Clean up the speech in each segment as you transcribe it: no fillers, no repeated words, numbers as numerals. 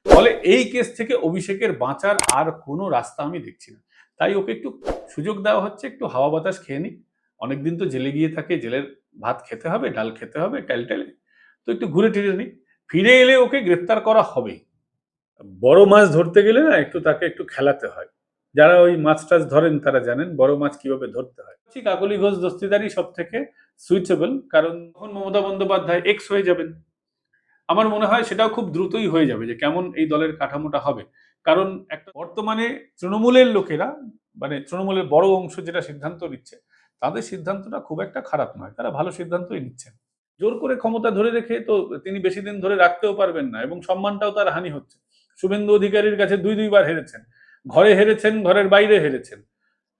ফলে এই কেস থেকে অভিষেকের বাঁচার আর কোনো রাস্তা আমি দেখছি না। তাই ওকে একটু সুযোগ দেওয়া হচ্ছে, একটু হাওয়া বাতাস খেয়ে নিক। অনেকদিন তো জেলে গিয়ে থাকে, জেলের ভাত খেতে হবে, ডাল খেতে হবে টেলটেলে। তো একটু ঘুরে টুরে নিক, ফিরে এলে ওকে গ্রেফতার করা হবে। বড় মাছ ধরতে গেলে না একটু তাকে একটু খেলাতে হয়। যারা ওই মাছ টাছ ধরেন তারা জানেন বড় মাছ কিভাবে ধরতে হয়। কাকলি ঘোষ দস্তিদারই সব থেকে সুইচেবল, কারণ তখন মমতা বন্দ্যোপাধ্যায় এক্স হয়ে যাবেন। আমার মনে হয় সেটাও খুব দ্রুতই হয়ে যাবে, যে কেমন এই দলের কাঠামোটা হবে। কারণ একটা বর্তমানে তৃণমূলের লোকেরা, মানে তৃণমূলের বড় অংশ যেটা সিদ্ধান্ত নিচ্ছে, তাদের সিদ্ধান্তটা খুব একটা খারাপ নয়, তারা ভালো সিদ্ধান্তই নিচ্ছেন। জোর করে ক্ষমতা ধরে রেখে তো তিনি বেশি দিন ধরে রাখতেও পারবেন না, এবং সম্মানটাও তার হানি হচ্ছে। শুভেন্দু অধিকারীর কাছে দুইবার হেরেছেন, ঘরে হেরেছেন, ঘরের বাইরে হেরেছেন,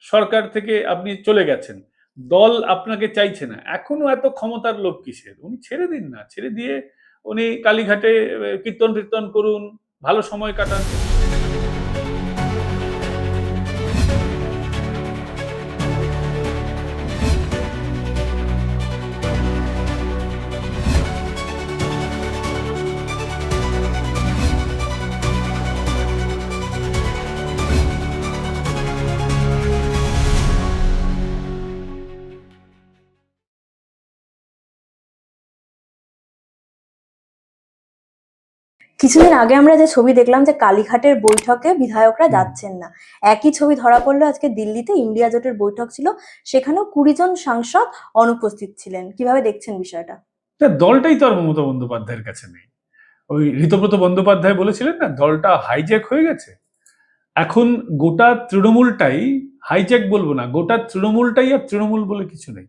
সরকার থেকে আপনি চলে গেছেন, দল আপনাকে চাইছে না, এখনো এত ক্ষমতার লোভ কিসের? উনি ছেড়ে দিন না, ছেড়ে দিয়ে উনি কালীঘাটে কীর্তন টীর্তন করুন, ভালো সময় কাটান। কিছুদিন আগে আমরা যে ছবি দেখলাম যে কালীঘাটের বৈঠকে বিধায়করা যাচ্ছেন না, একই ছবি ধরা পড়লো আজকে দিল্লিতে ইন্ডিয়া জোটের বৈঠক ছিল, সেখানেও 20 জন সাংসদ অনুপস্থিত ছিলেন। কিভাবে দেখছেন বিষয়টা? দলটাই তো আর মমতা বন্দ্যোপাধ্যায়ের কাছে নেই। ওই ঋতব্রত বন্দ্যোপাধ্যায় বলেছিলেন না, দলটা হাইজ্যাক হয়ে গেছে। এখন গোটা তৃণমূলটাই, হাইজ্যাক বলবো না, গোটা তৃণমূলটাই আর তৃণমূল বলে কিছু নেই।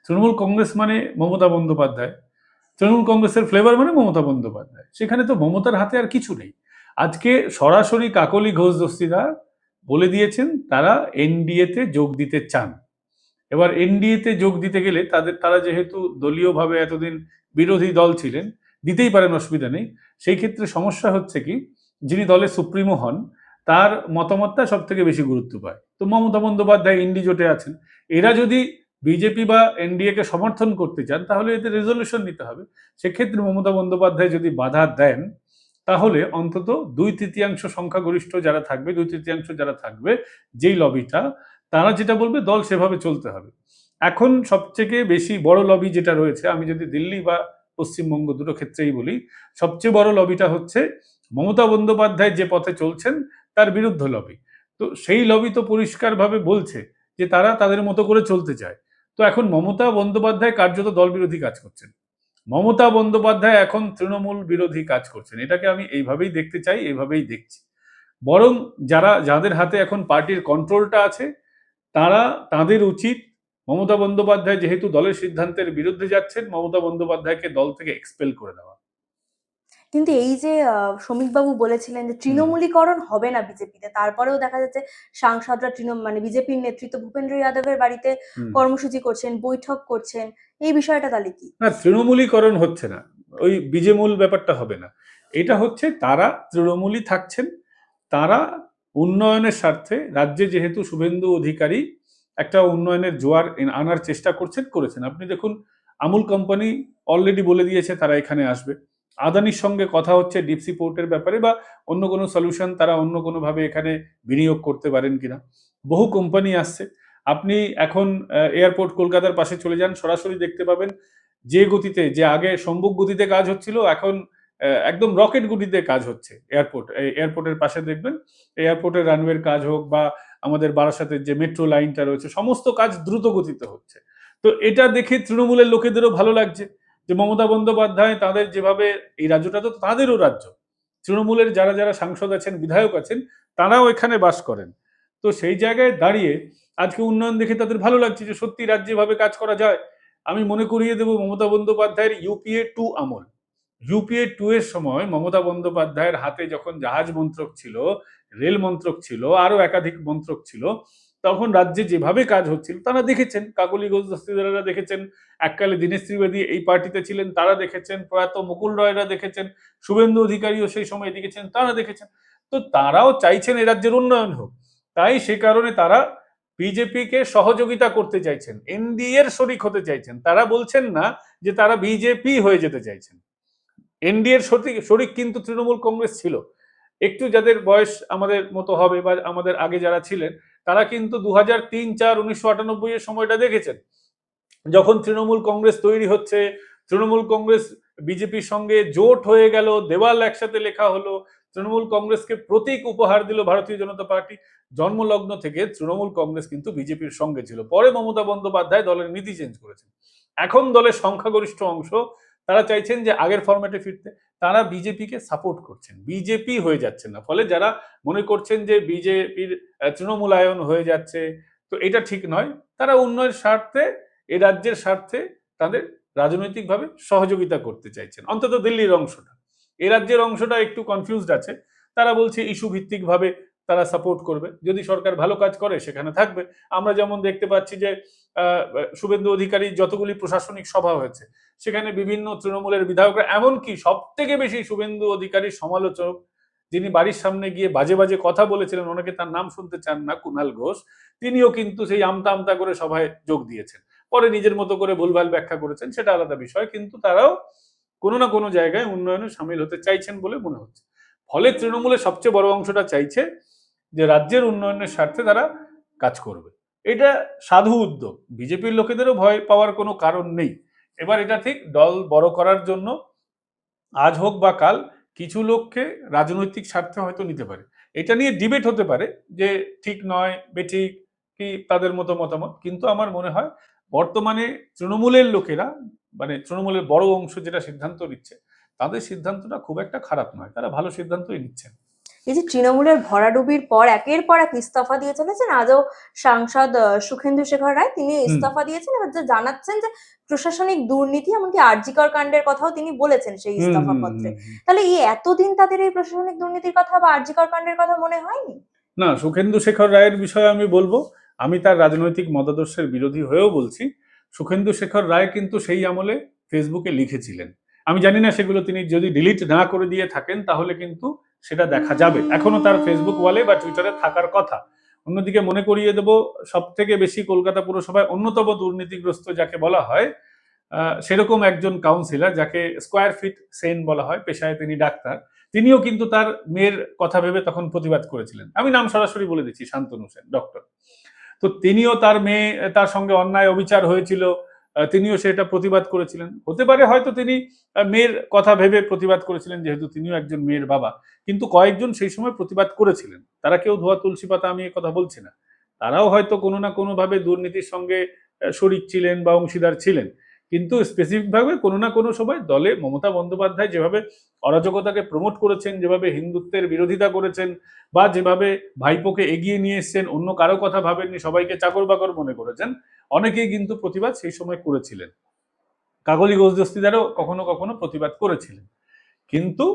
তৃণমূল কংগ্রেস মানে মমতা বন্দ্যোপাধ্যায়, তৃণমূল কংগ্রেসের ফ্লেভার মানে মমতা বন্দ্যোপাধ্যায়, সেখানে তো মমতার হাতে আর কিছু নেই। আজকে সরাসরি কাকলি ঘোষ দস্তিদার বলে দিয়েছেন তারা এনডিএ তে যোগ দিতে চান। এবার এনডিএ তে যোগ দিতে গেলে তারা যেহেতু দলীয়ভাবে এতদিন বিরোধী দল ছিলেন, দিতেই পারেন, অসুবিধা নেই। সেই ক্ষেত্রে সমস্যা হচ্ছে কি, যিনি দলের সুপ্রিমো হন তার মতামতটা সব থেকে বেশি গুরুত্ব পায়। তো মমতা বন্দ্যোপাধ্যায় ইন্ডি জোটে আছেন, এরা যদি বিজেপি বা এনডিএ কে সমর্থন করতে চান তাহলে এতে রেজলিউশন নিতে হবে। সেক্ষেত্রে মমতা বন্দ্যোপাধ্যায় যদি বাধা দেন, তাহলে অন্তত 2/3 সংখ্যাগরিষ্ঠ যারা থাকবে, 2/3 যারা থাকবে, যেই লবিটা, তারা যেটা বলবে দল সেভাবে চলতে হবে। এখন সবথেকে বেশি বড় লবি যেটা রয়েছে, আমি যদি দিল্লি বা পশ্চিমবঙ্গ দুটো ক্ষেত্রেই বলি, সবচেয়ে বড় লবিটা হচ্ছে মমতা বন্দ্যোপাধ্যায় যে পথে চলছেন তার বিরুদ্ধ লবি। তো সেই লবি তো পরিষ্কারভাবে বলছে যে তারা তাদের মতো করে চলতে চায়। তো এখন মমতা বন্দ্যোপাধ্যায় কার্যত দল বিরোধী কাজ করছেন, মমতা বন্দ্যোপাধ্যায় এখন তৃণমূল বিরোধী কাজ করছেন। এটাকে আমি এইভাবেই দেখতে চাই, এইভাবেই দেখছি। বরং যাদের হাতে এখন পার্টির কন্ট্রোলটা আছে, তারা, তাদের উচিত, মমতা বন্দ্যোপাধ্যায় যেহেতু দলের সিদ্ধান্তের বিরুদ্ধে যাচ্ছেন, মমতা বন্দ্যোপাধ্যায়কে দল থেকে এক্সপেল করে দেওয়া। কিন্তু এই যে শ্রমিকবাবু বলেছিলেন যে তৃণমূলীকরণ হবে না বিজেপিতে, তারপরেও দেখা যাচ্ছে সাংসদরা মানে বিজেপির নেতৃত্ব ভূপেন্দ্র যাদবের বাড়িতে কর্মসূচি করছেন, বৈঠক করছেন, এই বিষয়টা তাহলে কি? না, তৃণমূলীকরণ হচ্ছে না, ওই বিজেমূল ব্যাপারটা হবে না। এটা হচ্ছে তারা তৃণমূলই থাকছেন, তারা উন্নয়নের স্বার্থে রাজ্যে, যেহেতু শুভেন্দু অধিকারী একটা উন্নয়নের জোয়ার আনার চেষ্টা করেছেন। আপনি দেখুন, আমুল কোম্পানি অলরেডি বলে দিয়েছে তারা এখানে আসবে। আদানির সঙ্গে কথা হচ্ছে ডিপসি পোর্টের ব্যাপারে, বা অন্য কোনো সলিউশন তারা অন্য কোনোভাবে এখানে বিনিয়োগ করতে পারেন কিনা। বহু কোম্পানি আসছে। আপনি এখন এয়ারপোর্ট কলকাতার পাশে চলে যান, সরাসরি দেখতে পাবেন যে গতিতে, যে আগে সম্মুখ গতিতে কাজ হচ্ছিল, এখন একদম রকেট গতিতে কাজ হচ্ছে। এয়ারপোর্টের পাশে দেখবেন, এয়ারপোর্টের রানওয়ের কাজ হোক বা আমাদের বারাসাতের যে মেট্রো লাইনটা রয়েছে, সমস্ত কাজ দ্রুত গতিতে হচ্ছে। তো এটা দেখে তৃণমূলের লোকেদেরও ভালো লাগছে যে মমতা বন্দ্যোপাধ্যায় তাদের যেভাবে, এই রাজ্যটা তো তাদেরও রাজ্য, তৃণমূলের যারা যারা সাংসদ আছেন, বিধায়ক আছেন, তারাও এখানে বাস করেন। তো সেই জায়গায় দাঁড়িয়ে আজকে উন্নয়ন দেখে তাদের ভালো লাগছে যে সত্যি রাজ্যে ভাবে কাজ করা যায়। আমি মনে করিয়ে দেব মমতা বন্দ্যোপাধ্যায়ের UPA 2 আমল। UPA 2 এর সময় মমতা বন্দ্যোপাধ্যায়ের হাতে যখন জাহাজ মন্ত্রক ছিল, রেল মন্ত্রক ছিল, আরো একাধিক মন্ত্রক ছিল, তখন রাজ্যে যেভাবে কাজ হচ্ছিল তারা দেখেছেন, কাকলি ঘোষ দস্তিদারেরা দেখেছেন, এককালে দীনেশ ত্রিবেদী এই পার্টিতে ছিলেন, তারা দেখেছেন, প্রয়াত মুকুল রায়রা দেখেছেন, শুভেন্দু অধিকারীও সেই সময় দেখেছেন, তারা দেখেছেন। তো তারাও চাইছেন এ রাজ্যের উন্নয়ন হোক। তাই সে কারণে তারা বিজেপিকে সহযোগিতা করতে চাইছেন, এনডিএ এর শরিক হতে চাইছেন। তারা বলছেন না যে তারা বিজেপি হয়ে যেতে চাইছেন। এনডিএর শরিক কিন্তু তৃণমূল কংগ্রেস ছিল। একটু যাদের বয়স আমাদের মতো হবে বা আমাদের আগে যারা ছিলেন, তারা কিন্তু 2003-4 1998 এর সময়টা দেখেছেন, যখন তৃণমূল কংগ্রেস তৈরি হচ্ছে, তৃণমূল কংগ্রেস বিজেপির সঙ্গে জোট হয়ে গেল, দেওয়াল একসাথে লেখা হলো, তৃণমূল কংগ্রেসকে প্রতীক উপহার দিল ভারতীয় জনতা পার্টি। জন্মলগ্ন থেকে তৃণমূল কংগ্রেস কিন্তু বিজেপির সঙ্গে ছিল। পরে মমতা বন্দ্যোপাধ্যায় দলের নীতি চেঞ্জ করেছেন। এখন দলের সংখ্যাগরিষ্ঠ অংশ তারা চাইছেন যে আগের ফরম্যাটে ফিরতে। তারা বিজেপিকে সাপোর্ট করছেন, বিজেপি হয়ে যাচ্ছেন না। ফলে যারা মনে করছেন যে বিজেপির তৃণমূলায়ন হয়ে যাচ্ছে, তো এটা ঠিক নয়। তারা উন্নয়নের স্বার্থে, এই রাজ্যের স্বার্থে তাদের রাজনৈতিকভাবে সহযোগিতা করতে চাইছেন, অন্তত দিল্লির অংশটা। এই রাজ্যের অংশটা একটু কনফিউজড আছে। তারা বলছে ইস্যু ভিত্তিক ভাবে তারা সাপোর্ট করবে, যদি সরকার ভালো কাজ করে সেখানে থাকবে। আমরা যেমন দেখতে পাচ্ছি যে শুভেন্দু অধিকারী যতগুলি প্রশাসনিক সভা হয়েছে, সেখানে বিভিন্ন তৃণমূলের বিধায়করা, এমনকি সব থেকে বেশি শুভেন্দু অধিকারীর সমালোচক, যিনি বাড়ির সামনে গিয়ে বাজে বাজে কথা বলেছিলেন, অনেকে তার নাম শুনতে চান না, কুণাল ঘোষ, তিনিও কিন্তু সেই আমতা আমতা করে সভায় যোগ দিয়েছেন। পরে নিজের মতো করে ভুলভাল ব্যাখ্যা করেছেন, সেটা আলাদা বিষয়, কিন্তু তারাও কোনো না কোনো জায়গায় উন্নয়নে সামিল হতে চাইছেন বলে মনে হচ্ছে। ফলে তৃণমূলের সবচেয়ে বড় অংশটা চাইছে যে রাজ্যের উন্নয়নের স্বার্থে তারা কাজ করবে। এটা সাধু উদ্যোগ, বিজেপির লোকেদেরও ভয় পাওয়ার কোনো কারণ নেই। এবার এটা ঠিক দল বড় করার জন্য আজ হোক বা কাল কিছু লোককে রাজনৈতিক স্বার্থে হয়তো নিতে পারে। এটা নিয়ে ডিবেট হতে পারে যে ঠিক নয় বেঠিক, কি তাদের মতো মতামত। কিন্তু আমার মনে হয় বর্তমানে তৃণমূলের লোকেরা, মানে তৃণমূলের বড় অংশ যেটা সিদ্ধান্ত নিচ্ছে, তাদের সিদ্ধান্তটা খুব একটা খারাপ নয়, তারা ভালো সিদ্ধান্তই নিচ্ছেন। এই যে তৃণমূলের ভরাডুবির পর একের পর এক ইস্তফা দিয়ে চলেছেন, আজও সাংসদ সুখেন্দু শেখর রায় তিনি ইস্তফা দিয়েছেন, এবার যে জানাচ্ছেন যে প্রশাসনিক দুর্নীতি, এমনকি আরজিকর কাণ্ডের কথাও তিনি বলেছেন সেই ইস্তফা পত্রে। তাহলে এই এতদিন তাদের এই প্রশাসনিক দুর্নীতির কথা বা আরজিকর কাণ্ডের কথা মনে হয়নি? না, সুখেন্দু শেখর রায়ের বিষয়ে আমি বলবো, আমি তার রাজনৈতিক মতাদর্শের বিরোধী হয়েও বলছি। সুখেন্দু শেখর রায় কিন্তু সেই আমলে ফেসবুকে লিখেছিলেন। আমি জানি না সেগুলো তিনি যদি ডিলিট না করে দিয়ে থাকেন, তাহলে কিন্তু সেটা দেখা যাবে, এখনো তার ফেসবুক ওয়ালে বা টুইটারে থাকার কথা। অন্যদিকে মনে করিয়ে দেব, সব থেকে বেশি কলকাতা পুরসভায় অন্যতম দুর্নীতিগ্রস্ত যাকে বলা হয়, সেরকম একজন কাউন্সিলর যাকে স্কোয়ার ফিট সেন বলা হয়, পেশায় তিনি ডাক্তার, তিনিও কিন্তু তার মেয়ের কথা ভেবে তখন প্রতিবাদ করেছিলেন। আমি নাম সরাসরি বলে দিচ্ছি, শান্তনু সেন ডক্টর। তো তিনিও তার মেয়ে, তার সঙ্গে অন্যায় অবিচার হয়েছিল, তিনিও সেটা প্রতিবাদ করেছিলেন। হতে পারে হয়তো তিনি মেয়ের কথা ভেবে প্রতিবাদ করেছিলেন, যেহেতু তিনিও একজন মেয়ের বাবা। কিন্তু কয়েকজন সেই সময় প্রতিবাদ করেছিলেন, তারা কেউ ধোয়া তুলসী পাতা, আমি কথা বলছি না। তারাও হয়তো কোনো না কোনোভাবে দুর্নীতির সঙ্গে শরিক ছিলেন বা অংশীদার ছিলেন। কিন্তু স্পেসিফিক ভাবে কোনো না কোনো সময় দলে মমতা বন্দ্যোপাধ্যায় যেভাবে অরাজকতাকে প্রমোট করেছেন, যেভাবে হিন্দুত্বের বিরোধিতা করেছেন, বা যেভাবে ভাইপোকে এগিয়ে নিয়ে এসছেন, অন্য কারো কথা ভাবেননি, সবাইকে চাকর বাকর মনে করেছেন, অনেকেই কিন্তু প্রতিবাদ সেই সময় করেছিলেন। কাকলি ঘোষ দস্তিদারও কখনো কখনো প্রতিবাদ করেছিলেন। কিন্তু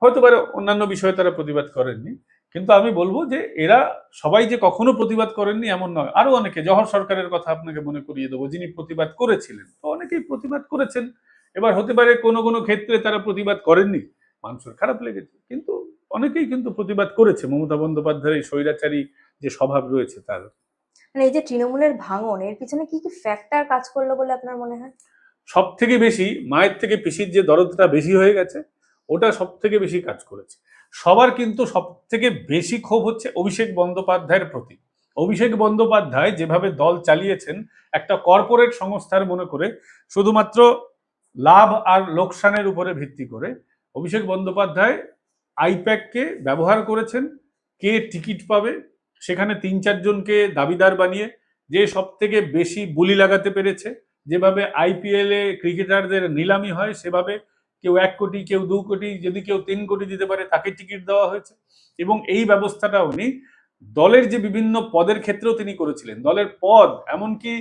হয়তো পারে অন্যান্য বিষয়ে তারা প্রতিবাদ করেননি। কিন্তু আমি বলবো যে এরা সবাই যে কখনো প্রতিবাদ করেননি এমন নয়। আরো অনেকে, জহর সরকারের কথা আপনাকে মনে করিয়ে দেবো, যিনি প্রতিবাদ করেছিলেন, তো অনেকেই প্রতিবাদ করেছেন। এবার হতে পারে কোনো কোনো ক্ষেত্রে তারা প্রতিবাদ করেননি, মানুষের খারাপ লেগেছে, কিন্তু অনেকেই কিন্তু প্রতিবাদ করেছে মমতা বন্দ্যোপাধ্যায়ের এই স্বৈরাচারী যে স্বভাব রয়েছে তার। মানে এই যে তৃণমূলের ভাঙন, এর পিছনে কি কি ফ্যাক্টর কাজ করলো বলে আপনার মনে হয়? সব থেকে বেশি মায়ের থেকে পিসির যে দরদটা বেশি হয়ে গেছে, ওটা সব থেকে বেশি কাজ করেছে। সবার কিন্তু সব থেকে বেশি ক্ষোভ হচ্ছে অভিষেক বন্দ্যোপাধ্যায়ের প্রতি। অভিষেক বন্দ্যোপাধ্যায় যেভাবে দল চালিয়েছেন, একটা কর্পোরেট সংস্থার মনে করে, শুধুমাত্র লাভ আর লোকসানের উপরে ভিত্তি করে অভিষেক বন্দ্যোপাধ্যায় আইপ্যাককে ব্যবহার করেছেন। কে টিকিট পাবে সেখানে 3-4 জনকে দাবিদার বানিয়ে যে সব থেকে বেশি বুলি লাগাতে পেরেছে, যেভাবে আইপিএল এ ক্রিকেটারদের নিলামি হয় সেভাবে কেউ 1 কোটি, কেউ 2 কোটি, যদি কেউ 3 কোটি দিতে পারে তাকে টিকিট দেওয়া হয়েছে। এবং এই ব্যবস্থাটা উনি দলের যে বিভিন্ন পদের ক্ষেত্রেও তিনি করেছিলেন। দলের পদ, এমনকি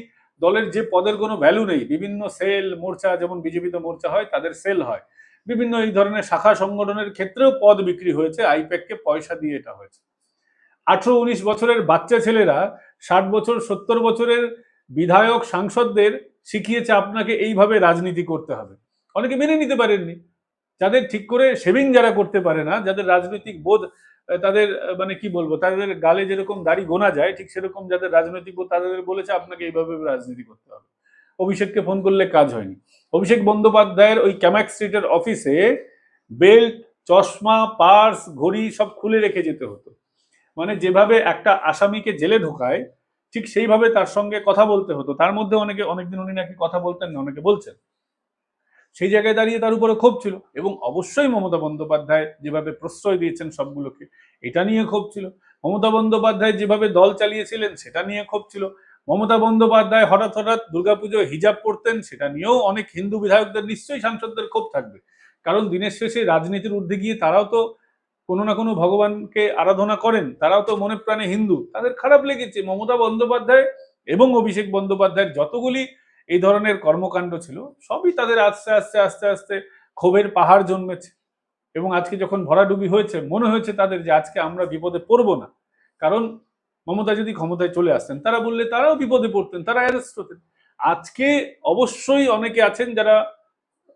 দলের যে পদের কোনো ভ্যালু নেই, বিভিন্ন সেল মোর্চা, যেমন বিজেপিতে মোর্চা হয় তাদের সেল হয়, বিভিন্ন এই ধরনের শাখা সংগঠনের ক্ষেত্রেও পদ বিক্রি হয়েছে, আইপ্যাককে পয়সা দিয়ে এটা হয়েছে। 18-19 বছরের বাচ্চা ছেলেরা 60 বছর 70 বছরের বিধায়ক সাংসদদের শিখিয়েছে আপনাকে এইভাবে রাজনীতি করতে হবে। অনেকে মেনে নিতে পারেননি। যাদের ঠিক করে শেভিং যারা করতে পারে না, যাদের রাজনৈতিক বোধ, তাদের মানে কি বলবো, তাদের গালে যেরকম দাড়ি গোনা যায়, ঠিক সেরকম যাদের রাজনৈতিক বোধ, তাদের বলেছে আপনাকে এইভাবে রাজনীতি করতে হবে। অভিষেককে ফোন করলে কাজ হয়নি। অভিষেক বন্দ্যোপাধ্যায়ের ওই ক্যামাক স্ট্রিটের অফিসে বেল্ট, চশমা, পার্স, ঘড়ি সব খুলে রেখে যেতে হতো। মানে যেভাবে একটা আসামিকে জেলে ঢোকায় ঠিক সেইভাবে তার সঙ্গে কথা বলতে হতো। তার মধ্যে অনেকদিন উনি নাকি কথা বলতেন না, অনেকে বলছেন। সেই জায়গায় দাঁড়িয়ে তার উপরে ক্ষোভ ছিল, এবং অবশ্যই মমতা বন্দ্যোপাধ্যায় যেভাবে প্রশ্রয় দিয়েছেন সবগুলোকে, এটা নিয়ে ক্ষোভ ছিল। মমতা বন্দ্যোপাধ্যায় যেভাবে দল চালিয়েছিলেন সেটা নিয়ে ক্ষোভ ছিল। মমতা বন্দ্যোপাধ্যায় হঠাৎ হঠাৎ দুর্গাপুজো হিজাব পড়তেন, সেটা নিয়েও অনেক হিন্দু বিধায়কদের, নিশ্চয়ই সাংসদদের ক্ষোভ থাকবে। কারণ দিনের শেষে রাজনীতির ঊর্ধ্বে গিয়ে তারাও তো কোনো না কোনো ভগবানকে আরাধনা করেন, তারাও তো মনে প্রাণে হিন্দু, তাদের খারাপ লেগেছে। মমতা বন্দ্যোপাধ্যায় এবং অভিষেক বন্দ্যোপাধ্যায়ের যতগুলি এই ধরনের কর্মকাণ্ড ছিল সবই তাদের আস্তে আস্তে আস্তে আস্তে ক্ষোভের পাহাড় জন্মেছে। এবং আজকে যখন ভরাডুবি হয়েছে, মনে হয়েছে তাদের যে আজকে আমরা বিপদে পড়বো না। কারণ মমতা যদি ক্ষমতায় চলে আসতেন, তারা বললে তারাও বিপদে পড়তেন, তারা অ্যারেস্ট হতেন। আজকে অবশ্যই অনেকে আছেন যারা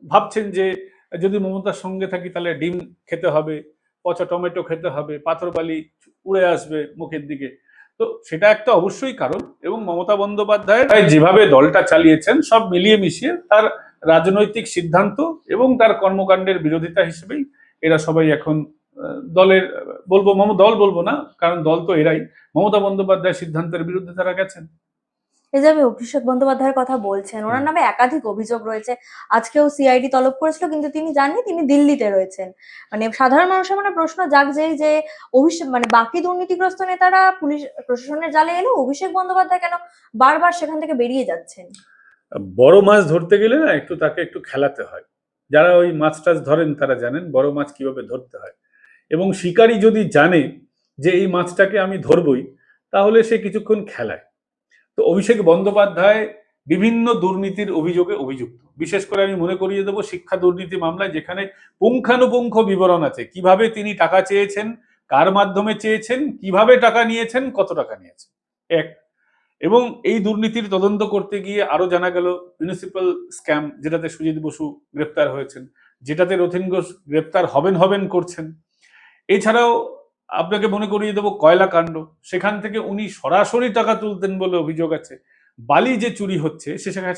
ভাবছেন যে যদি মমতার সঙ্গে থাকি তাহলে ডিম খেতে হবে, পচা টমেটো খেতে হবে, পাথর বালি উড়ে আসবে মুখের দিকে। তো সেটা একটা অবশ্যই কারণ। এবং মমতা বন্দ্যোপাধ্যায় যেভাবে দলটা চালিয়েছেন সব মিলিয়ে মিশিয়ে তার রাজনৈতিক সিদ্ধান্ত এবং তার কর্মকাণ্ডের বিরোধিতা হিসেবেই এরা সবাই এখন দলের বলবো দল বলবো না, কারণ দল তো এরাই, মমতা বন্দ্যোপাধ্যায়ের সিদ্ধান্তের বিরুদ্ধে তারা গেছেন। এই যে আপনি অভিষেক বন্দ্যোপাধ্যায়ের কথা বলছেন, ওনার নামে একাধিক অভিযোগ রয়েছে। আজকেও সিআইডি তলব করেছিল, কিন্তু তিনি জাননি, তিনি দিল্লিতে রয়েছেন। মানে সাধারণ মানুষের মনে প্রশ্ন জাগছে যে অভিষেক মানে বাকি দুর্নীতিগ্রস্ত নেতারা পুলিশ প্রশাসনের জালে এলেও অভিষেক বন্দ্যোপাধ্যায় কেন বারবার সেখান থেকে বেরিয়ে যাচ্ছেন? বড় মাছ ধরতে গেলে না তাকে একটু খেলাতে হয়। যারা ওই মাছ টাছ ধরেন তারা জানেন বড় মাছ কিভাবে ধরতে হয়। এবং শিকারী যদি জানে যে এই মাছটাকে আমি ধরবই, তাহলে সে কিছুক্ষণ খেলায়। তো অভিষেক বন্দ্যোপাধ্যায় বিভিন্ন দুর্নীতির অভিযোগে অভিযুক্ত। বিশেষ করে আমি মনে করিয়ে দেবো শিক্ষা দুর্নীতি মামলায়, যেখানে পুঙ্খানুপুঙ্খ বিবরণ আছে কিভাবে তিনি টাকা চেয়েছেন, কার মাধ্যমে চেয়েছেন, কিভাবে টাকা নিয়েছেন, কত টাকা নিয়েছেন। এক, এবং এই দুর্নীতির তদন্ত করতে গিয়ে আরো জানা গেল মিউনিসিপ্যাল স্ক্যাম, যেটাতে সুজিত বসু গ্রেপ্তার হয়েছেন, যেটাতে রথীন ঘোষ গ্রেপ্তার হবেন হবেন করছেন। এছাড়াও আপনাকে মনে করিয়ে দেবো কয়লা কাণ্ড, সেখান থেকে উনি সরাসরি টাকা তুলতেন বলে অভিযোগ আছে। বালি যে চুরি হচ্ছে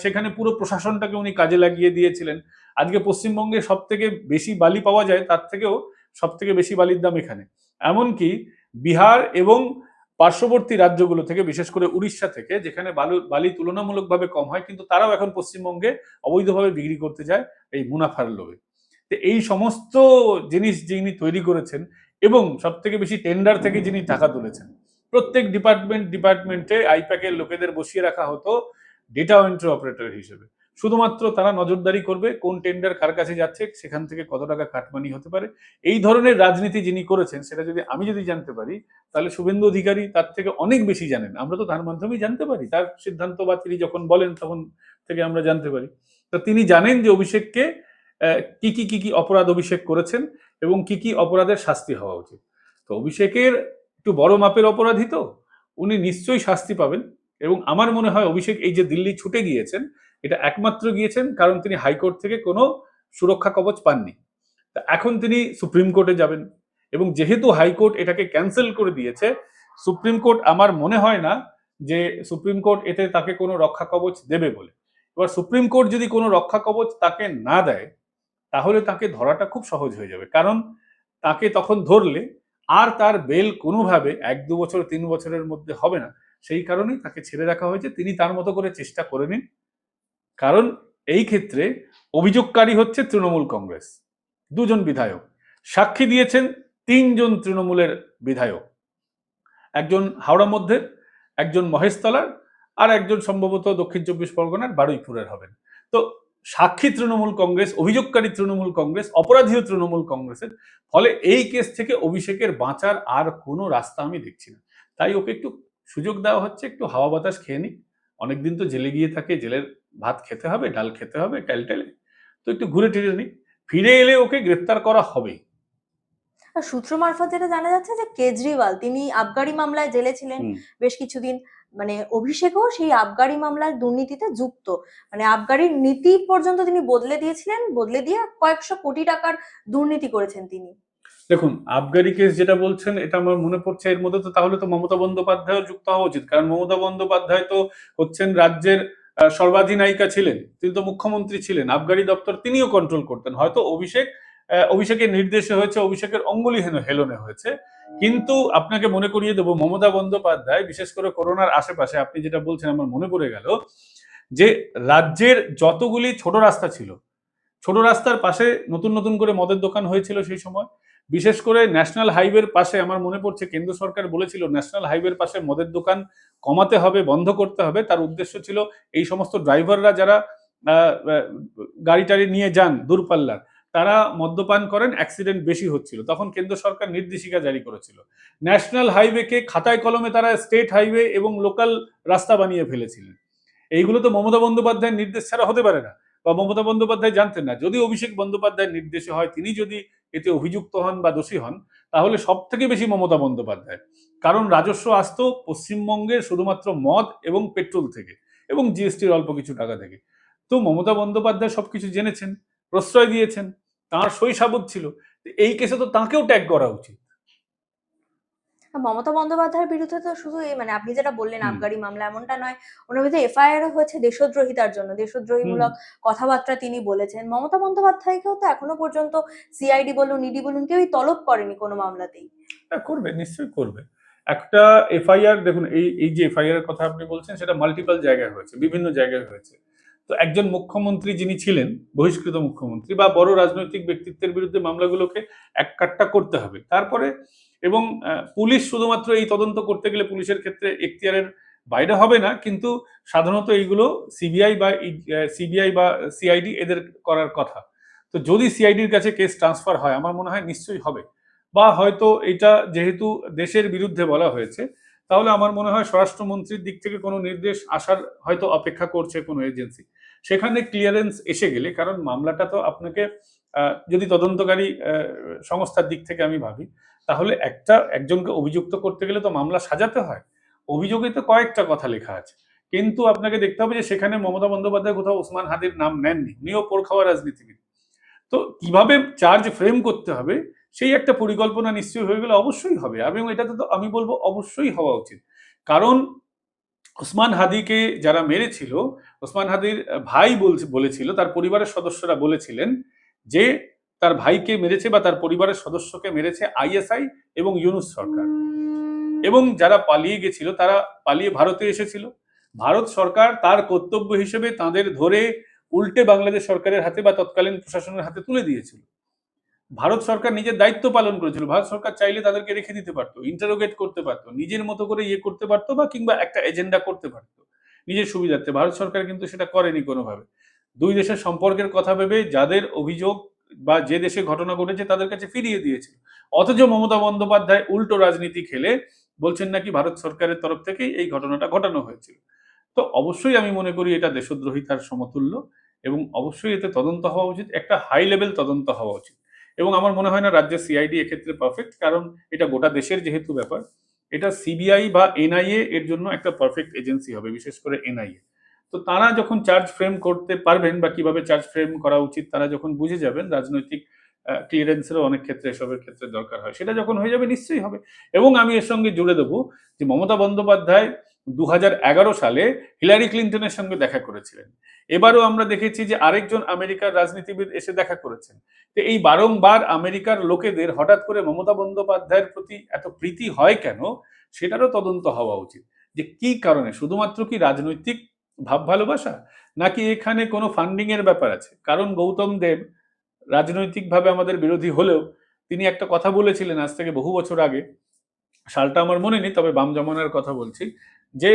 সেখানে পুরো প্রশাসনটাকে উনি কাজে লাগিয়ে দিয়েছিলেন। আজকে পশ্চিমবঙ্গে সব থেকে বেশি বালি পাওয়া যায়, তার থেকেও সব থেকে বেশি বালির দাম এখানে। এমনকি বিহার এবং পার্শ্ববর্তী রাজ্যগুলো থেকে, বিশেষ করে উড়িষ্যা থেকে, যেখানে বালি তুলনামূলকভাবে কম হয়, কিন্তু তারাও এখন পশ্চিমবঙ্গে অবৈধভাবে বিক্রি করতে যায় এই মুনাফার লোভে। তো এই সমস্ত জিনিস যিনি তৈরি করেছেন এবং সব থেকে বেশি টেন্ডার থেকে যিনি টাকা তুলেছেন, প্রত্যেক ডিপার্টমেন্টে আইপ্যাকের লোকেদের বসিয়ে রাখা হতো ডেটা এন্ট্রি অপারেটর হিসেবে। শুধুমাত্র তারা নজরদারি করবে কোন টেন্ডার কার কাছে যাচ্ছে, সেখান থেকে কত টাকা কাটমানি হতে পারে। এই ধরনের রাজনীতি যিনি করেছেন সেটা যদি আমি জানতে পারি, তাহলে শুভেন্দু অধিকারী তার থেকে অনেক বেশি জানেন। আমরা তো তার মাধ্যমেই জানতে পারি, তার সিদ্ধান্ত বা তিনি যখন বলেন তখন থেকে আমরা জানতে পারি। তো তিনি জানেন যে অভিষেককে কি কি কি কি অপরাধ অভিষেক করেছেন এবং কি কি অপরাধের শাস্তি হওয়া উচিত। তো অভিষেকের একটু বড় মাপের অপরাধী, তো উনি নিশ্চয়ই শাস্তি পাবেন। এবং আমার মনে হয় অভিষেক এই যে দিল্লি ছুটে গিয়েছেন, এটা একমাত্র গিয়েছেন কারণ তিনি হাইকোর্ট থেকে কোনো সুরক্ষা কবচ পাননি। তা এখন তিনি সুপ্রিম কোর্টে যাবেন, এবং যেহেতু হাইকোর্ট এটাকে ক্যান্সেল করে দিয়েছে, সুপ্রিম কোর্ট আমার মনে হয় না যে সুপ্রিম কোর্ট এতে তাকে কোনো রক্ষা কবচ দেবে বলে। এবার সুপ্রিম কোর্ট যদি কোনো রক্ষা কবচ তাকে না দেয়, তাহলে তাকে ধরাটা খুব সহজ হয়ে যাবে। কারণ তাকে তখন ধরলে আর তার বেল কোনোভাবে 1-2 বছর 3 বছরের মধ্যে হবে না। সেই কারণেই তাকে ছেড়ে রাখা হয়েছে, তিনি তার মতো করে চেষ্টা করে নিন। কারণ এই ক্ষেত্রে অভিযোগকারী হচ্ছে তৃণমূল কংগ্রেস, 2জন বিধায়ক সাক্ষী দিয়েছেন, 3জন তৃণমূলের বিধায়ক, একজন হাওড়া মধ্যে, একজন মহেশতলার, আর একজন সম্ভবত দক্ষিণ 24 পরগনার বারুইপুরের হবেন। তো সাক্ষী তৃণমূল কংগ্রেস, অভিযোগকারী তৃণমূল কংগ্রেস, অপরাধীও তৃণমূল কংগ্রেসের। ফলে এই কেস থেকে অভিষেকের বাঁচার আর কোনো রাস্তা আমি দেখছি না। তাই ওকে একটু সুযোগ দেওয়া হচ্ছে, একটু হাওয়া বাতাস খেয়ে নিক। অনেকদিন তো জেলে গিয়ে থাকে, জেলের ভাত খেতে হবে, ডাল খেতে হবে টেলে, তো একটু ঘুরে টেরে নিক, ফিরে এলে ওকে গ্রেফতার করা হবে। আর সূত্র মারফত যেটা জানা যাচ্ছে যে কেজরিওয়াল তিনি আবগারি মামলায় জেলে ছিলেন বেশ কিছুদিন। মানে অভিষেকও সেই আবগারি মামলার দুর্নীতিতে যুক্ত। মানে আবগারির নীতি পর্যন্ত তিনি বদলে দিয়েছিলেন, বদলে দিয়ে কয়েকশো কোটি টাকার দুর্নীতি করেছেন তিনি। দেখুন, আবগারি কেস যেটা বলছেন, এটা আমার মনে পড়ছে এর মধ্যে তো তাহলে তো মমতা বন্দ্যোপাধ্যায় যুক্ত হওয়া উচিত। কারণ মমতা বন্দ্যোপাধ্যায় তো হচ্ছেন রাজ্যের সর্বাধিনায়িকা ছিলেন, তিনি তো মুখ্যমন্ত্রী ছিলেন, আবগারি দপ্তর তিনিও কন্ট্রোল করতেন। হয়তো অভিষেকের নির্দেশে হয়েছে, অভিষেকের অঙ্গুলি হেলনে হয়েছে, কিন্তু আপনাকে মনে করিয়ে দেবো মমতা বন্দ্যোপাধ্যায় বিশেষ করে করোনার আশেপাশে আপনি যেটা বলছেন আমার মনে পড়ে গেল যে রাজ্যের যতগুলি ছোট রাস্তা ছিল, ছোট রাস্তার পাশে নতুন নতুন করে মদের দোকান হয়েছিল সেই সময়। বিশেষ করে ন্যাশনাল হাইওয়ের পাশে আমার মনে পড়ছে কেন্দ্র সরকার বলেছিল ন্যাশনাল হাইওয়ের পাশে মদের দোকান কমাতে হবে, বন্ধ করতে হবে। তার উদ্দেশ্য ছিল এই সমস্ত ড্রাইভাররা যারা গাড়ি টাড়ি নিয়ে যান দূরপাল্লার, তারা মদ্যপান করেন, অ্যাক্সিডেন্ট বেশি হচ্ছিল। তখন কেন্দ্র সরকার নির্দেশিকা জারি করেছিল, ন্যাশনাল হাইওয়েকে খাতায় কলমে তারা স্টেট হাইওয়ে এবং লোকাল রাস্তা বানিয়ে ফেলেছিলেন। এইগুলো তো মমতা বন্দ্যোপাধ্যায়ের নির্দেশ ছাড়া হতে পারে না, বা মমতা বন্দ্যোপাধ্যায় জানতেন না। যদি অভিষেক বন্দ্যোপাধ্যায়ের নির্দেশে হয়, তিনি যদি এতে অভিযুক্ত হন বা দোষী হন, তাহলে সব থেকে বেশি মমতা বন্দ্যোপাধ্যায়। কারণ রাজস্ব আসতো পশ্চিমবঙ্গের শুধুমাত্র মদ এবং পেট্রোল থেকে, এবং জিএসটির অল্প কিছু টাকা থেকে। তো মমতা বন্দ্যোপাধ্যায় সবকিছু জেনেছেন, প্রশ্রয় দিয়েছেন, তাঁর সই সাবুত ছিল। এই কেসে তো তাঁকেও ট্যাগ করা উচিত। মমতা বন্দ্যোপাধ্যায়ের বিরুদ্ধে তো শুধু এই মানে আপনি যেটা বললেন হুম আবগারি মামলা এমনটা নয়, ওনার বিরুদ্ধে এফআইআরও হয়েছে দেশদ্রোহিতার জন্য, হুম দেশদ্রোহীমূলক কথাবার্তা তিনি বলেছেন। মমতা বন্দ্যোপাধ্যায়কেও তো এখনো পর্যন্ত সিআইডি বলুন, ইডি বলুন, কেউই তলব করেনি কোনো মামলাতেই। করবে, নিশ্চয়ই করবে। একটা এফআইআর দেখুন, এই এই যে এফআইআর এর কথা আপনি বলছেন, সেটা মাল্টিপল জায়গায় হয়েছে, বিভিন্ন জায়গায় হয়েছে। তো একজন মুখ্যমন্ত্রী যিনি ছিলেন, বহিষ্কৃত মুখ্যমন্ত্রী বা বড় রাজনৈতিক ব্যক্তিত্বের বিরুদ্ধে মামলাগুলোকে এক কাট্টা করতে হবে। তারপরে এবং পুলিশ শুধুমাত্র এই তদন্ত করতে গেলে পুলিশের ক্ষেত্রে এখতিয়ারের বাইরে হবে না, কিন্তু সাধারণত এইগুলো সিবিআই বা সিআইডি এদের করার কথা। তো যদি সিআইডির কাছে কেস ট্রান্সফার হয়, আমার মনে হয় নিশ্চয়ই হবে। বা হয়তো এটা যেহেতু দেশের বিরুদ্ধে বলা হয়েছে, তাহলে আমার মনে হয় স্বরাষ্ট্রমন্ত্রীর দিক থেকে কোনো নির্দেশ আসার হয়তো অপেক্ষা করছে কোনো এজেন্সি, সেখানে ক্লিয়ারেন্স এসে গেলে। কারণ মামলাটা তো আপনাকে যদি তদন্তকারী সংস্থার দিক থেকে আমি ভাবি, তাহলে একজনকে অভিযুক্ত করতে গেলে তো মামলা সাজাতে হয়। অভিযোগে তো কয়েকটা কথা লেখা আছে, কিন্তু আপনাকে দেখতে হবে যে সেখানে মমতা বন্দ্যোপাধ্যায় কোথাও ওসমান হাদির নাম নেননি, উনিও পোড় খাওয়া রাজনীতিবিদ। তো কিভাবে চার্জ ফ্রেম করতে হবে সেই একটা পরিকল্পনা নিশ্চয়ই হয়ে গেলে অবশ্যই হবে, এবং এটাতে তো আমি বলবো অবশ্যই হওয়া উচিত। কারণ ওসমান হাদিকে যারা মেরেছিল, ওসমান হাদির ভাই বলেছিল, তার পরিবারের সদস্যরা বলেছিলেন যে তার ভাইকে মেরেছে বা তার পরিবারের সদস্যকে মেরেছে আইএসআই এবং ইউনূস সরকার। এবং যারা পালিয়ে গেছিল তারা পালিয়ে ভারতে এসেছিল। ভারত সরকার তার কর্তব্য হিসেবে তাদের ধরে উল্টে বাংলাদেশ সরকারের হাতে বা তৎকালীন প্রশাসনের হাতে তুলে দিয়েছিল। ভারত সরকার নিজের দায়িত্ব পালন করেছিল। ভারত সরকার চাইলে তাদেরকে রেখে দিতে পারতো, ইন্টারোগেট করতে পারতো, নিজের মতো করে ইয়ে করতে পারতো, বা কিংবা একটা এজেন্ডা করতে পারতো নিজের সুবিধার্থে। ভারত সরকার কিন্তু সেটা করেনি কোনোভাবে। দুই দেশের সম্পর্কের কথা ভেবে যাদের অভিযোগ বা যে দেশে ঘটনা ঘটেছে তাদের কাছে ফিরিয়ে দিয়েছিল। অথচ মমতা বন্দ্যোপাধ্যায় উল্টো রাজনীতি খেলে বলছেন নাকি ভারত সরকারের তরফ থেকেই এই ঘটনাটা ঘটানো হয়েছিল। তো অবশ্যই আমি মনে করি এটা দেশদ্রোহিতার সমতুল্য, এবং অবশ্যই এতে তদন্ত হওয়া উচিত, একটা হাই লেভেল তদন্ত হওয়া উচিত। এবং আমার মনে হয় না রাজ্যের সিআইডি এক্ষেত্রে পারফেক্ট, কারণ এটা গোটা দেশের যেহেতু ব্যাপার, এটা সিবিআই বা এনআইএ এর জন্য একটা পারফেক্ট এজেন্সি হবে, বিশেষ করে এনআইএ। তো তারা যখন চার্জ ফ্রেম করতে পারবেন বা কিভাবে চার্জ ফ্রেম করা উচিত তারা যখন বুঝে যাবেন, রাজনৈতিক ক্লিয়ারেন্সেরও অনেক ক্ষেত্রে এসবের ক্ষেত্রে দরকার হয়, সেটা যখন হয়ে যাবে নিশ্চয়ই হবে। এবং আমি এর সঙ্গে জুড়ে দেবো যে মমতা বন্দ্যোপাধ্যায় 2011 সালে হিলারি ক্লিন্টনের সঙ্গে দেখা করেছিলেন। এবারও আমরা দেখেছি যে আরেকজন আমেরিকার রাজনীতিবিদ এসে দেখা করেছেন। তো এই বারংবার আমেরিকার লোকেদের হঠাৎ করে মমতা বন্দ্যোপাধ্যায়ের প্রতি এত প্রীতি হয় কেন, সেটারও তদন্ত হওয়া উচিত। যে কি কারণে, শুধুমাত্র কি রাজনৈতিক ভাব ভালোবাসা, নাকি এখানে কোনো ফান্ডিং এর ব্যাপার আছে? কারণ গৌতম দেব রাজনৈতিকভাবে আমাদের বিরোধী হলেও তিনি একটা কথা বলেছিলেন আজ থেকে বহু বছর আগে, সালটা আমার মনে নেই, তবে বাম জমানার কথা বলছি, যে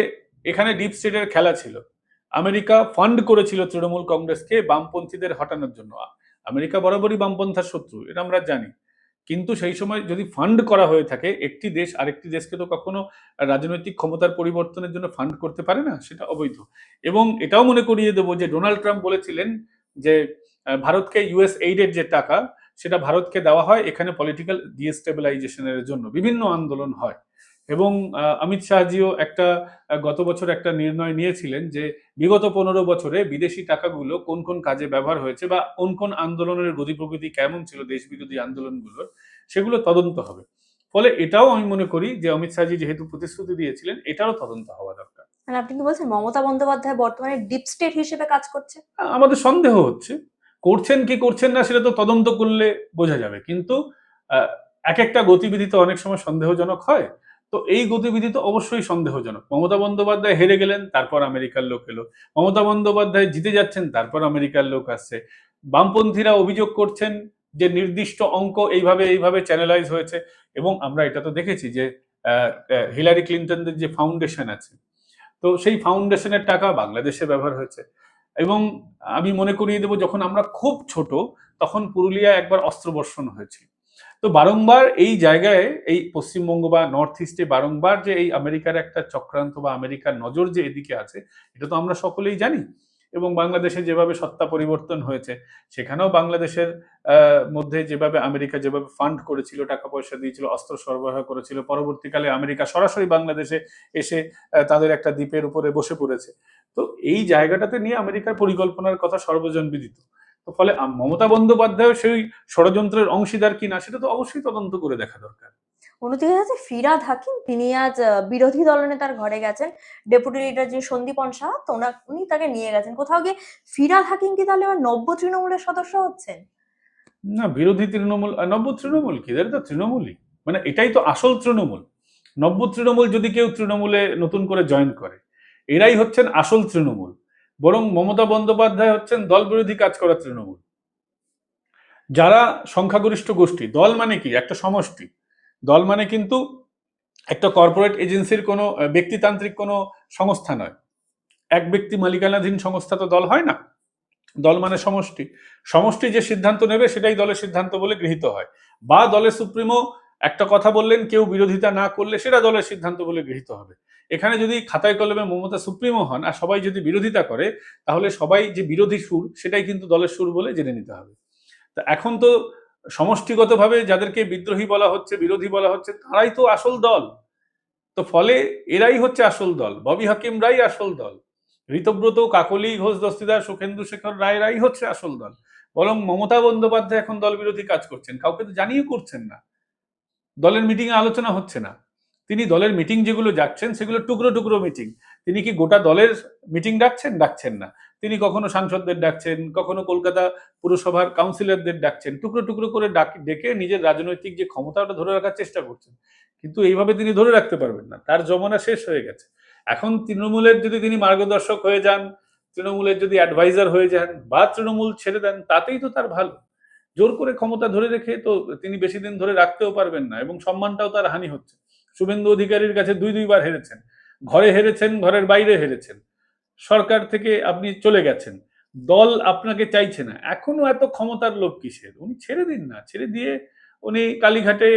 এখানে ডিপ স্টেটের খেলা ছিল। আমেরিকা ফান্ড করেছিল তৃণমূল কংগ্রেসকে বামপন্থীদের হটানোর জন্য। আমেরিকা বরাবরই বামপন্থার শত্রু, এটা আমরা জানি। কিন্তু সেই সময় যদি ফান্ড করা হয়ে থাকে, একটি দেশ আরেকটি দেশকে তো কখনো রাজনৈতিক ক্ষমতার পরিবর্তনের জন্য ফান্ড করতে পারে না, সেটা অবৈধ। এবং এটাও মনে করিয়ে দেবো যে ডোনাল্ড ট্রাম্প বলেছিলেন যে ভারতকে ইউএস এইডের যে টাকা, সেটা ভারতকে দেওয়া হয় এখানে পলিটিক্যাল ডিস্টেবিলাইজেশনের জন্য, বিভিন্ন আন্দোলন হয়। এবং অমিত শাহজিও গত বছর একটা নির্ণয় নিয়েছিলেন যে বিগত 15 বছরে বিদেশি টাকাগুলো কোন কোন কাজে ব্যবহার হয়েছে বা কোন কোন আন্দোলনের গতি প্রকৃতি কেমন ছিল দেশ বিরোধী আন্দোলনগুলোর, সেগুলো তদন্ত হবে। ফলে এটাও আমি মনে করি যে অমিত শাহজি যেহেতু প্রতিশ্রুতি দিয়েছিলেন, এটারও তদন্ত হওয়া দরকার। মানে আপনি কি বলছেন মমতা বন্দ্যোপাধ্যায় বর্তমানে ডিপ স্টেট হিসেবে কাজ করছে? আমাদের সন্দেহ হচ্ছে, করছেন কি করছেন না সেটা তো তদন্ত করলে বোঝা যাবে, কিন্তু আহ, এক একটা গতিবিধি তো অনেক সময় সন্দেহজনক হয়। তো এই গতিবিধি তো অবশ্যই সন্দেহজনক। মমতা বন্দ্যোপাধ্যায় হেরে গেলেন, তারপর আমেরিকার লোক এলো। মমতা বন্দ্যোপাধ্যায় জিতে যাচ্ছেন, তারপর আমেরিকার লোক আসছে। বামপন্থীরা অভিযোগ করছেন যে নির্দিষ্ট অঙ্ক এইভাবে এইভাবে চ্যানেলাইজ হয়েছে। এবং আমরা এটা তো দেখেছি যে হিলারি ক্লিন্টনদের যে ফাউন্ডেশন আছে, তো সেই ফাউন্ডেশনের টাকা বাংলাদেশে ব্যবহার হয়েছে। এবং আমি মনে করিয়ে দেবো, যখন আমরা খুব ছোট তখন পুরুলিয়া একবার অস্ত্রবর্ষণ হয়েছিল। তো বারংবার এই জায়গায়, এই পশ্চিমবঙ্গ বা নর্থ ইস্টে বারংবার যে এই আমেরিকার একটা চক্রান্ত বা আমেরিকার নজর যে এদিকে আছে, এটা তো আমরা সকলেই জানি। এবং বাংলাদেশে যেভাবে সত্তা পরিবর্তন হয়েছে, সেখানেও বাংলাদেশের মধ্যে যেভাবে আমেরিকা যেভাবে ফান্ড করেছিল, টাকা পয়সা দিয়েছিল, অস্ত্র সরবরাহ করেছিল, পরবর্তীকালে আমেরিকা সরাসরি বাংলাদেশে এসে তাদের একটা দ্বীপের উপরে বসে পড়েছে। তো এই জায়গাটাতে নিয়ে আমেরিকার পরিকল্পনার কথা সর্বজন বিদিত। তো ফলে মমতা বন্দ্যোপাধ্যায় সেই ষড়যন্ত্রের অংশীদার কিনা সেটা তো অবশ্যই তদন্ত করে দেখা দরকার। অন্যদিকে আছে ফিরহাদ হাকিম, তিনি আজ বিরোধী দলনেতার ঘরে গেছেন। ডেপুটি লিডার যে সন্দীপন সাহা, তো উনি তাকে নিয়ে গেছেন কোথাও গিয়ে। ফিরহাদ হাকিম কি তাহলে এবার নব্য তৃণমূলের সদস্য হচ্ছেন? না, বিরোধী তৃণমূল নব্য তৃণমূল কি, এরা তো তৃণমূলই, মানে এটাই তো আসল তৃণমূল। নব্য তৃণমূল যদি কেউ তৃণমূলে নতুন করে জয়েন করে, এরাই হচ্ছেন আসল তৃণমূল। বরং মমতা বন্দ্যোপাধ্যায় হচ্ছেন দল বিরোধী কাজ করা তৃণমূল। যারা সংখ্যাগরিষ্ঠ গোষ্ঠী, দল মানে কি একটা সমষ্টি। দল মানে কিন্তু একটা কর্পোরেট এজেন্সির কোনো ব্যক্তিতান্ত্রিক কোনো সংস্থা নয়। এক ব্যক্তি মালিকানাধীন সংস্থা তো দল হয় না। দল মানে সমষ্টি। সমষ্টি যে সিদ্ধান্ত নেবে সেটাই দলের সিদ্ধান্ত বলে গৃহীত হয়। বা দলের সুপ্রিমো একটা কথা বললেন, কেউ বিরোধিতা না করলে সেটা দলের সিদ্ধান্ত বলে গৃহীত হবে। এখানে যদি খাতায় কলমে মমতা সুপ্রিমো হন আর সবাই যদি বিরোধিতা করে, তাহলে সবাই যে বিরোধী সুর সেটাই কিন্তু দলের সুর বলে জেনে নিতে হবে। তা এখন তো সমষ্টিগতভাবে যাদেরকে বিদ্রোহী বলা হচ্ছে, বিরোধী বলা হচ্ছে, তারাই তো আসল দল। তো ফলে এরাই হচ্ছে আসল দল, ববি হাকিমরাই আসল দল, ঋতব্রত, কাকলি ঘোষ দস্তিদার, সুখেন্দু শেখর রায়রাই হচ্ছে আসল দল। বরং মমতা বন্দ্যোপাধ্যায় এখন দল বিরোধী কাজ করছেন, কাউকে তো জানিয়ে করছেন না। দলের মিটিং এ আলোচনা হচ্ছে না। তিনি দলের মিটিং যেগুলো যাচ্ছেন সেগুলো টুকরো টুকরো মিটিং। তিনি কি গোটা দলের মিটিং ডাকছেন? ডাকছেন না। তিনি কখনো সাংসদদের ডাকছেন, কখনো কলকাতা পুরসভার কাউন্সিলরদের ডাকছেন, টুকরো টুকরো করে ডেকে নিজের রাজনৈতিক যে ক্ষমতা ওটা ধরে রাখার চেষ্টা করছেন। কিন্তু এইভাবে তিনি ধরে রাখতে পারবেন না, তার জমানা শেষ হয়ে গেছে। এখন তৃণমূলের যদি তিনি মার্গদর্শক হয়ে যান, তৃণমূলের যদি অ্যাডভাইজার হয়ে যান, বা তৃণমূল ছেড়ে দেন, তাতেই তো তার ভালো। জোর করে ক্ষমতা ধরে রেখে তো তিনি বেশি দিন ধরে রাখতেও পারবেন না, এবং সম্মানটাও তার হানি হচ্ছে। শুভেন্দু অধিকারীর কাছে দুইবার হেরেছেন, ঘরে হেরেছেন, ঘরের বাইরে হেরেছেন, সরকার থেকে আপনি চলে গেছেন, দল আপনাকে চাইছে না, এখনো এত ক্ষমতার লোভ কিসের? উনি ছেড়ে দিন না, ছেড়ে দিয়ে উনি কালীঘাটে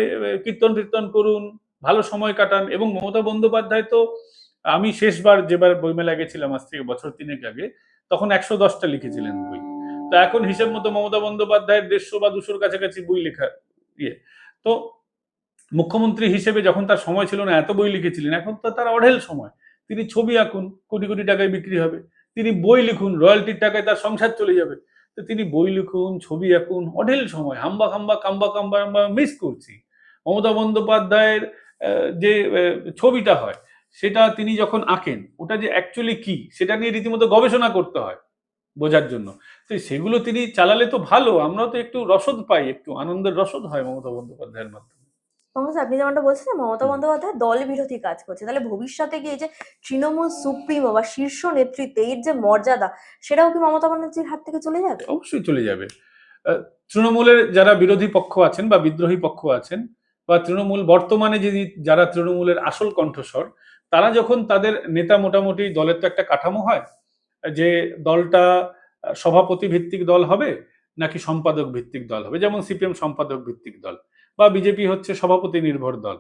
কীর্তন টীর্তন করুন, ভালো সময় কাটান। এবং মমতা বন্দ্যোপাধ্যায় তো, আমি শেষবার যেবার বইমেলা গেছিলাম আজ থেকে বছর 3 আগে, তখন 110টা লিখেছিলেন বই। তো এখন হিসেব মতো মমতা বন্দ্যোপাধ্যায়ের 150 বা 200-র কাছাকাছি বই লেখা ইয়ে। তো মুখ্যমন্ত্রী হিসেবে যখন তার সময় ছিল না এত বই লিখেছিলেন, এখন তো তার অঢেল সময়। তিনি ছবি আঁকুন, কোটি কোটি টাকায় বিক্রি হবে। তিনি বই লিখুন, রয়্যালটির টাকায় তার সংসার চলে যাবে। তো তিনি বই লিখুন, ছবি আঁকুন, অঢেল সময়। হাম্বা খাম্বা কাম্বা কাম্বা আমরা মিস করছি। মমতা বন্দ্যোপাধ্যায়ের যে ছবিটা হয়, সেটা তিনি যখন আঁকেন, ওটা যে অ্যাকচুয়ালি কি সেটা নিয়ে রীতিমতো গবেষণা করতে হয় বোঝার জন্য। তো সেগুলো তিনি চালালে তো ভালো, আমরাও তো একটু রসদ পাই, একটু আনন্দের রসদ হয় মমতা বন্দ্যোপাধ্যায়ের মাধ্যমে। কংগ্রেস, আপনি যেমনটা বলছেন যে মমতা হুম। বন্দ্যোপাধ্যায় দল বিরোধী কাজ করছে, তাহলে ভবিষ্যতে গিয়ে এই যে তৃণমূল সুপ্রিমো বা শীর্ষ নেতৃত্বে এর যে মর্যাদা, সেটাও কি মমতা ব্যানার্জির হাত থেকে চলে যাবে? অবশ্যই চলে যাবে। আহ, তৃণমূলের যারা বিরোধী পক্ষ আছেন বা বিদ্রোহী পক্ষ আছেন, বা তৃণমূল বর্তমানে যারা তৃণমূলের আসল কণ্ঠস্বর, তারা যখন তাদের নেতা, মোটামুটি দলের তো একটা কাঠামো হয় যে দলটা সভাপতি ভিত্তিক দল হবে নাকি সম্পাদক ভিত্তিক দল হবে, যেমন সিপিএম সম্পাদক ভিত্তিক দল, বা বিজেপি হচ্ছে সভাপতি নির্ভর দল।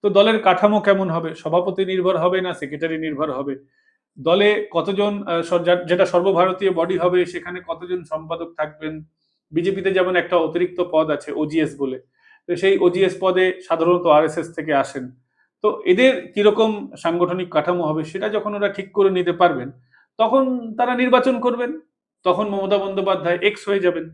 তো দলের কাঠামো কেমন হবে? সভাপতি নির্ভর হবে না সেক্রেটারি নির্ভর হবে? দলে কতজন যেটা সর্বভারতীয় বডি হবে সেখানে কতজন সম্পাদক থাকবেন? বিজেপিতে যেমন একটা অতিরিক্ত পদ আছে ওজিএস বলে, তো সেই ওজিএস পদে সাধারণত আরএসএস থেকে আসেন। তো এদের কিরকম সাংগঠনিক কাঠামো হবে সেটা যখন ওরা ঠিক করে নিতে পারবেন, তখন তারা নির্বাচন করবেন। তখন মমতা বন্দ্যোপাধ্যায় এক্স হয়ে যাবেন।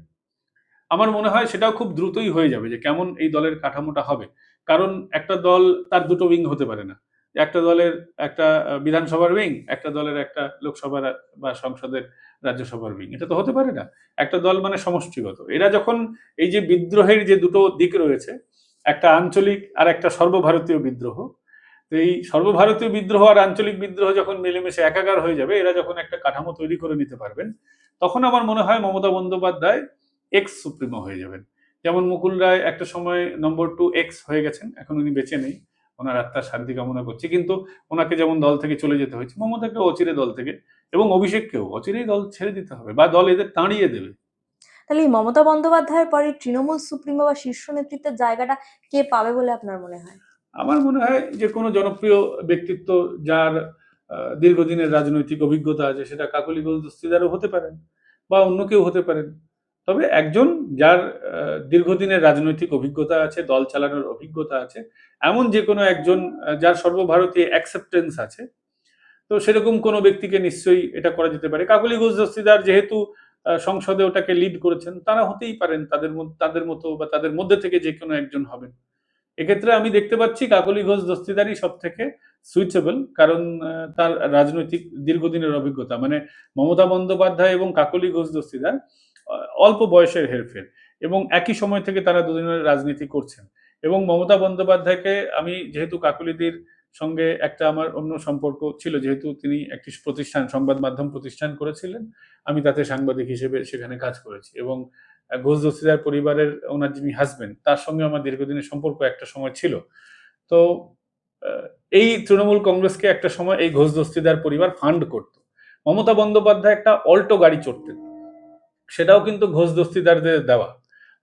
আমার মনে হয় সেটাও খুব দ্রুতই হয়ে যাবে যে কেমন এই দলের কাঠামোটা হবে। কারণ একটা দল তার দুটো উইং হতে পারে না। একটা দলের একটা বিধানসভার উইং, একটা দলের একটা লোকসভার বা সংসদের রাজ্যসভার উইং, এটা তো হতে পারে না। একটা দল মানে সমষ্টিগত। এরা যখন এই যে বিদ্রোহের যে দুটো দিক রয়েছে, একটা আঞ্চলিক আর একটা সর্বভারতীয় বিদ্রোহ, তো এই সর্বভারতীয় বিদ্রোহ আর আঞ্চলিক বিদ্রোহ যখন মিলেমিশে একাকার হয়ে যাবে, এরা যখন একটা কাঠামো তৈরি করে নিতে পারবেন, তখন আমার মনে হয় মমতা বন্দ্যোপাধ্যায় এক্স সুপ্রিমো হয়ে যাবেন। যেমন মুকুল রায় একটা সময় নম্বর 2 এক্স হয়ে গেছেন, এখন উনি বেঁচে নেই, ওনার আত্মার শান্তি কামনা করছি, কিন্তু ওনাকে যেমন দল থেকে চলে যেতে হয়েছে, মমতাকে অচিরে দল থেকে এবং অভিষেককেও অচিরেই দল ছেড়ে দিতে হবে বা দল এদের তাড়িয়ে দেবে। তাহলে এই মমতা বন্দ্যোপাধ্যায়ের পরে তৃণমূল সুপ্রিমো বা শীর্ষ নেতৃত্বের জায়গাটা কে পাবে বলে আপনার মনে হয়? আমার মনে হয় যে কোনো জনপ্রিয় ব্যক্তিত্ব যার দীর্ঘদিনের রাজনৈতিক অভিজ্ঞতা আছে, সেটা কাকলি ঘোষ দস্তিদারও হতে পারেন বা অন্য কেউ হতে পারেন। তবে একজন যার দীর্ঘদিনের রাজনৈতিক অভিজ্ঞতা আছে, দল চালানোর অভিজ্ঞতা আছে, এমন যে কোনো একজন যার সর্বভারতীয় অ্যাকসেপ্টেন্স আছে, তো সেরকম কোনো ব্যক্তিকে নিশ্চয়ই এটা করা যেতে পারে। কাকলি ঘোষ দস্তিদার যেহেতু সংসদে ওটাকে লিড করেছেন, তারা হতেই পারেন, তাদের মতো বা তাদের মধ্যে থেকে যে কোনো একজন হবেন। এক্ষেত্রে আমি দেখতে পাচ্ছি কাকলি ঘোষ দস্তিদারই সব থেকে সুইটেবল, কারণ তার রাজনৈতিক দীর্ঘদিনের অভিজ্ঞতা, মানে মমতা বন্দ্যোপাধ্যায় এবং কাকলি ঘোষ দস্তিদার অল্প বয়সের হেরফের, এবং একই সময় থেকে তারা দুজনের রাজনীতি করছেন। এবং মমতা বন্দ্যোপাধ্যায়কে আমি, যেহেতু কাকলিদির সঙ্গে একটা আমার অন্য সম্পর্ক ছিল, যেহেতু তিনি একটি প্রতিষ্ঠান, সংবাদ মাধ্যম প্রতিষ্ঠান করেছিলেন, আমি তাতে সাংবাদিক হিসেবে সেখানে কাজ করেছি, এবং ঘোষ দস্তিদার পরিবারের ওনার যিনি হাজবেন্ড, তার সঙ্গে আমার দীর্ঘদিনের সম্পর্ক একটা সময় ছিল। তো আহ, এই তৃণমূল কংগ্রেসকে একটা সময় এই ঘোষ দস্তিদার পরিবার ফান্ড করত। মমতা বন্দ্যোপাধ্যায় একটা অল্টো গাড়ি চড়তেন, সেটাও কিন্তু ঘোষ দস্তিদারদের দেওয়া।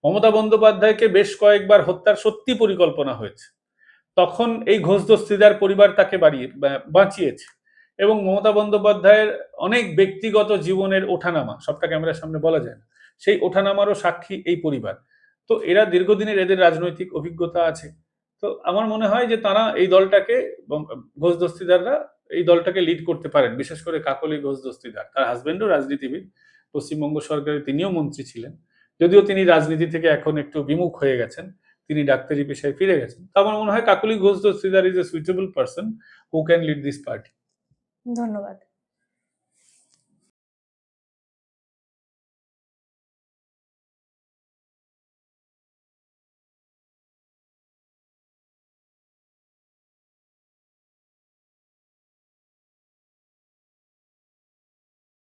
মমতা বন্দ্যোপাধ্যায়কে বেশ কয়েকবার হত্যার সত্যি পরিকল্পনা হয়েছে, তখন এই ঘোষ দস্তিদার পরিবার তাকে বাঁচিয়েছে। এবং মমতা বন্দ্যোপাধ্যায়ের অনেক ব্যক্তিগত জীবনের ওঠানামা, সবটা ক্যামেরার সামনে বলা যায় না, সেই ওঠানামারও সাক্ষী এই পরিবার। তো এরা দীর্ঘদিনের, এদের রাজনৈতিক অভিজ্ঞতা আছে। তো আমার মনে হয় যে তারা এই দলটাকে, ঘোষ দস্তিদাররা এই দলটাকে লিড করতে পারেন, বিশেষ করে কাকলি ঘোষ দস্তিদার। তার হাজবেন্ডও রাজনীতিবিদ, পশ্চিমবঙ্গ সরকারের তিনিও মন্ত্রী ছিলেন, যদিও তিনি রাজনীতি থেকে এখন একটু বিমুখ হয়ে গেছেন, তিনি ডাক্তারি পেশায় ফিরে গেছেন। তো আমার মনে হয় Kakoli Ghosh Dastidar is a suitable person who can lead this party. ধন্যবাদ।